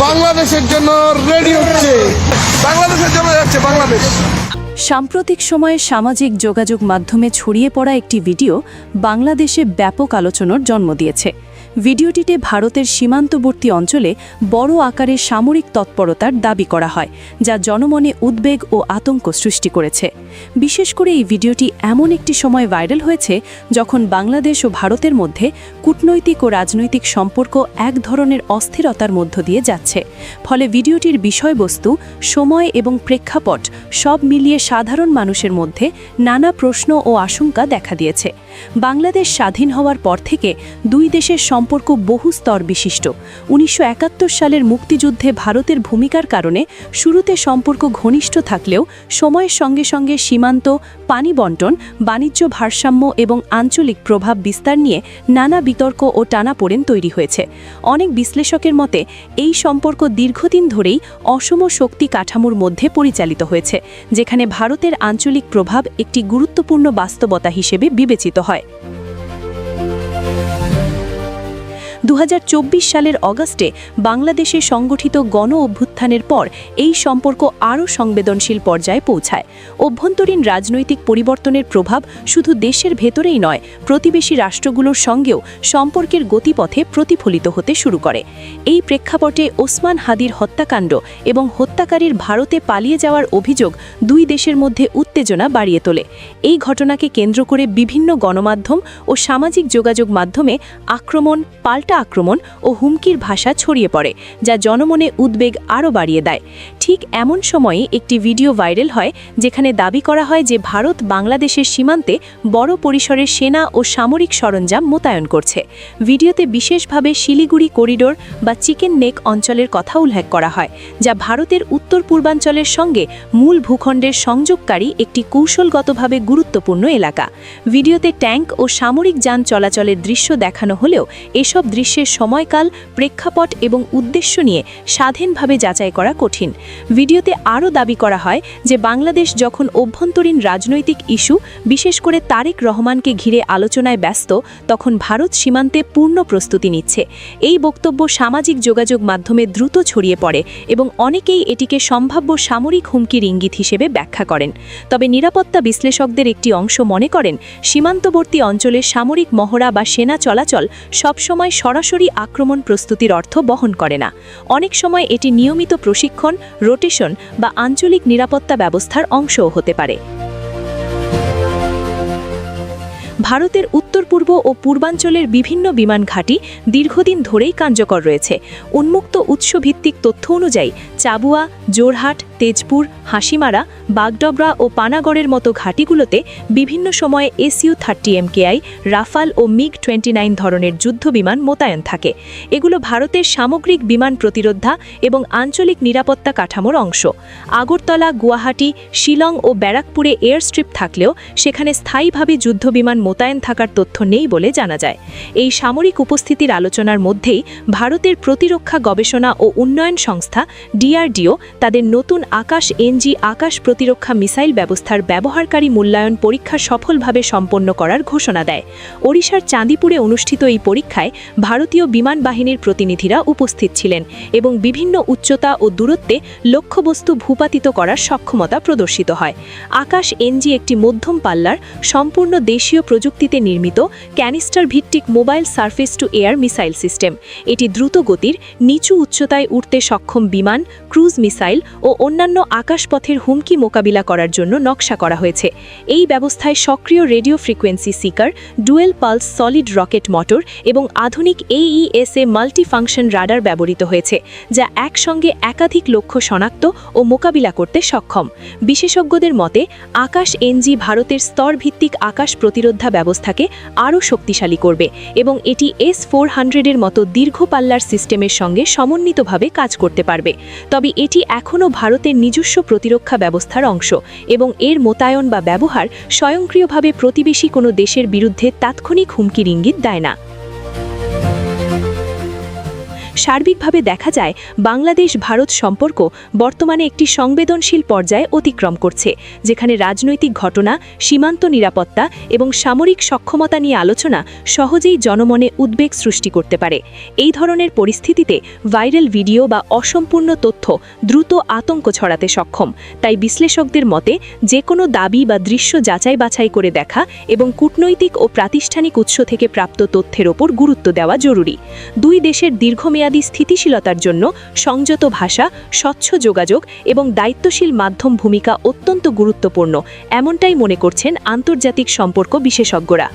বাংলাদেশের জন্য রেডি হচ্ছে, বাংলাদেশের জন্য যাচ্ছে বাংলাদেশ। সাম্প্রতিক সময়ে সামাজিক যোগাযোগ মাধ্যমে ছড়িয়ে পড়া একটি ভিডিও বাংলাদেশে ব্যাপক আলোচনার জন্ম দিয়েছে। ভিডিওটিতে ভারতের সীমান্তবর্তী অঞ্চলে বড় আকারে সামরিক তৎপরতার দাবি করা হয়, যা জনমনে উদ্বেগ ও আতঙ্ক সৃষ্টি করেছে। বিশেষ করে এই ভিডিওটি এমন একটি সময় ভাইরাল হয়েছে যখন বাংলাদেশ ও ভারতের মধ্যে কূটনৈতিক ও রাজনৈতিক সম্পর্ক এক ধরনের অস্থিরতার মধ্য দিয়ে যাচ্ছে। ফলে ভিডিওটির বিষয়বস্তু, সময় এবং প্রেক্ষাপট সব মিলিয়ে সাধারণ মানুষের মধ্যে নানা প্রশ্ন ও আশঙ্কা দেখা দিয়েছে। বাংলাদেশ স্বাধীন হওয়ার পর থেকে দুই দেশের সম্পর্ক বহু স্তর বিশিষ্ট। 1971 সালের মুক্তিযুদ্ধে ভারতের ভূমিকার কারণে শুরুতে সম্পর্ক ঘনিষ্ঠ থাকলেও সময়ের সঙ্গে সঙ্গে সীমান্ত, পানি বণ্টন, বাণিজ্য ভারসাম্য এবং আঞ্চলিক প্রভাব বিস্তার নিয়ে নানা বিতর্ক ও টানাপোড়েন তৈরি হয়েছে। অনেক বিশ্লেষকের মতে এই সম্পর্ক দীর্ঘদিন ধরেই অসম শক্তি কাঠামোর মধ্যে পরিচালিত হয়েছে, যেখানে ভারতের আঞ্চলিক প্রভাব একটি গুরুত্বপূর্ণ বাস্তবতা হিসেবে বিবেচিত হয়। 2024 সালের অগাস্টে বাংলাদেশে সংগঠিত গণ অভ্যুত্থানের পর এই সম্পর্ক আরও সংবেদনশীল পর্যায়ে পৌঁছায়। অভ্যন্তরীণ রাজনৈতিক পরিবর্তনের প্রভাব শুধু দেশের ভেতরেই নয়, প্রতিবেশী রাষ্ট্রগুলোর সঙ্গেও সম্পর্কের গতিপথে প্রতিফলিত হতে শুরু করে। এই প্রেক্ষাপটে ওসমান হাদির হত্যাকাণ্ড এবং হত্যাকারীর ভারতে পালিয়ে যাওয়ার অভিযোগ দুই দেশের মধ্যে উত্তেজনা বাড়িয়ে তোলে। এই ঘটনাকে কেন্দ্র করে বিভিন্ন গণমাধ্যম ও সামাজিক যোগাযোগ মাধ্যমে আক্রমণ, পাল্টা আক্রমণ ও হুমকির ভাষা ছড়িয়ে পড়ে, যা জনমনে উদ্বেগ আরও বাড়িয়ে দেয়। ঠিক এমন সময়ে একটি ভিডিও ভাইরাল হয় যেখানে দাবি করা হয় যে ভারত বাংলাদেশের সীমান্তে বড় পরিসরের সেনা ও সামরিক সরঞ্জাম মোতায়েন করছে। ভিডিওতে বিশেষভাবে শিলিগুড়ি করিডোর বা চিকেন নেক অঞ্চলের কথা উল্লেখ করা হয়, যা ভারতের উত্তর পূর্বাঞ্চলের সঙ্গে মূল ভূখণ্ডের সংযোগকারী একটি কৌশলগতভাবে গুরুত্বপূর্ণ এলাকা। ভিডিওতে ট্যাঙ্ক ও সামরিক যান চলাচলের দৃশ্য দেখানো হলেও এসব দৃশ্যের সময়কাল, প্রেক্ষাপট এবং উদ্দেশ্য নিয়ে স্বাধীনভাবে যাচাই করা কঠিন। ভিডিওতে আরও দাবি করা হয় যে বাংলাদেশ যখন অভ্যন্তরীণ রাজনৈতিক ইস্যু, বিশেষ করে তারেক রহমানকে ঘিরে আলোচনায় ব্যস্ত, তখন ভারত সীমান্তে পূর্ণ প্রস্তুতি নিচ্ছে। এই বক্তব্য সামাজিক যোগাযোগ মাধ্যমে দ্রুত ছড়িয়ে পড়ে এবং অনেকেই এটিকে সম্ভাব্য সামরিক হুমকির ইঙ্গিত হিসেবে ব্যাখ্যা করেন। তবে নিরাপত্তা বিশ্লেষকদের একটি অংশ মনে করেন, সীমান্তবর্তী অঞ্চলে সামরিক মহড়া বা সেনা চলাচল সবসময় সরাসরি আক্রমণ প্রস্তুতির অর্থ বহন করে না। অনেক সময় এটি নিয়মিত প্রশিক্ষণ, রোটেশন বা আঞ্চলিক নিরাপত্তা ব্যবস্থার অংশও হতে পারে। ভারতের উত্তর পূর্ব ও পূর্বাঞ্চলের বিভিন্ন বিমান ঘাঁটি দীর্ঘদিন ধরেই কার্যকর রয়েছে। উন্মুক্ত উৎসভিত্তিক তথ্য অনুযায়ী চাবুয়া, জোরহাট, তেজপুর, হাসিমারা, বাগডবরা ও পানাগড়ের মতো ঘাঁটিগুলোতে বিভিন্ন সময়ে SU-30 MKI, রাফাল ও MiG-29 ধরনের যুদ্ধবিমান মোতায়েন থাকে। এগুলো ভারতের সামগ্রিক বিমান প্রতিরোধা এবং আঞ্চলিক নিরাপত্তা কাঠামোর অংশ। আগরতলা, গুয়াহাটি, শিলং ও ব্যারাকপুরে এয়ারস্ট্রিপ থাকলেও সেখানে স্থায়ীভাবে যুদ্ধবিমান মোতায়েন থাকার তথ্য নেই বলে জানা যায়। এই সামরিক উপস্থিতির আলোচনার মধ্যেই ভারতের প্রতিরক্ষা গবেষণা ও উন্নয়ন সংস্থা DRDO তাদের নতুন আকাশ NG আকাশ প্রতিরক্ষা মিসাইল ব্যবস্থার ব্যবহারকারী মূল্যায়ন পরীক্ষা সফলভাবে সম্পন্ন করার ঘোষণা দেয়। ওড়িশার চাঁদিপুরে অনুষ্ঠিত এই পরীক্ষায় ভারতীয় বিমান বাহিনীর প্রতিনিধিরা উপস্থিত ছিলেন এবং বিভিন্ন উচ্চতা ও দূরত্বে লক্ষ্যবস্তু ভূপাতিত করার সক্ষমতা প্রদর্শিত হয়। আকাশ NG একটি মধ্যম পাল্লার, সম্পূর্ণ দেশীয় প্রযুক্তিতে নির্মিত ক্যানিস্টার ভিত্তিক mobile surface two air missile system. এটি দ্রুত গতির, নিচু উচ্চতায় উঠতে সক্ষম বিমান, ক্রুজ মিসাইল ও অন্যান্য আকাশপথের হুমকি মোকাবিলা করার জন্য নকশা করা হয়েছে। এই ব্যবস্থায় সক্রিয় radio frequency seeker, dual pulse solid rocket motor এবং আধুনিক AESA মাল্টিফাংশন রাডার ব্যবহৃত হয়েছে, যা একসঙ্গে একাধিক লক্ষ্য শনাক্ত ও মোকাবিলা করতে সক্ষম। বিশেষজ্ঞদের মতে আকাশ NG ভারতের স্তরভিত্তিক আকাশ প্রতিরোধা ব্যবস্থাকে আরও শক্তিশালী করবে এবং এটি S-400-এর মতো দীর্ঘ পাল্লার সিস্টেমের সঙ্গে সমন্বিতভাবে কাজ করতে পারবে। তবে এটি এখনও ভারতের নিজস্ব প্রতিরক্ষা ব্যবস্থার অংশ এবং এর মোতায়েন বা ব্যবহার স্বয়ংক্রিয়ভাবে প্রতিবেশী কোনো দেশের বিরুদ্ধে তাৎক্ষণিক হুমকির ইঙ্গিত দেয় না। সার্বিকভাবে দেখা যায় বাংলাদেশ ভারত সম্পর্ক বর্তমানে একটি সংবেদনশীল পর্যায়ে অতিক্রম করছে, যেখানে রাজনৈতিক ঘটনা, সীমান্ত নিরাপত্তা এবং সামরিক সক্ষমতা নিয়ে আলোচনা সহজেই জনমনে উদ্বেগ সৃষ্টি করতে পারে। এই ধরনের পরিস্থিতিতে ভাইরাল ভিডিও বা অসম্পূর্ণ তথ্য দ্রুত আতঙ্ক ছড়াতে সক্ষম। তাই বিশ্লেষকদের মতে যে কোনো দাবি বা দৃশ্য যাচাই বাছাই করে দেখা এবং কূটনৈতিক ও প্রাতিষ্ঠানিক উৎস থেকে প্রাপ্ত তথ্যের ওপর গুরুত্ব দেওয়া জরুরি। দুই দেশের দীর্ঘমেয়াদী স্থিতিশীলতার জন্য সংযত ভাষা, স্বচ্ছ যোগাযোগ এবং দায়িত্বশীল মাধ্যম ভূমিকা অত্যন্ত গুরুত্বপূর্ণ, এমনটাই মনে করছেন আন্তর্জাতিক সম্পর্ক বিশেষজ্ঞরা।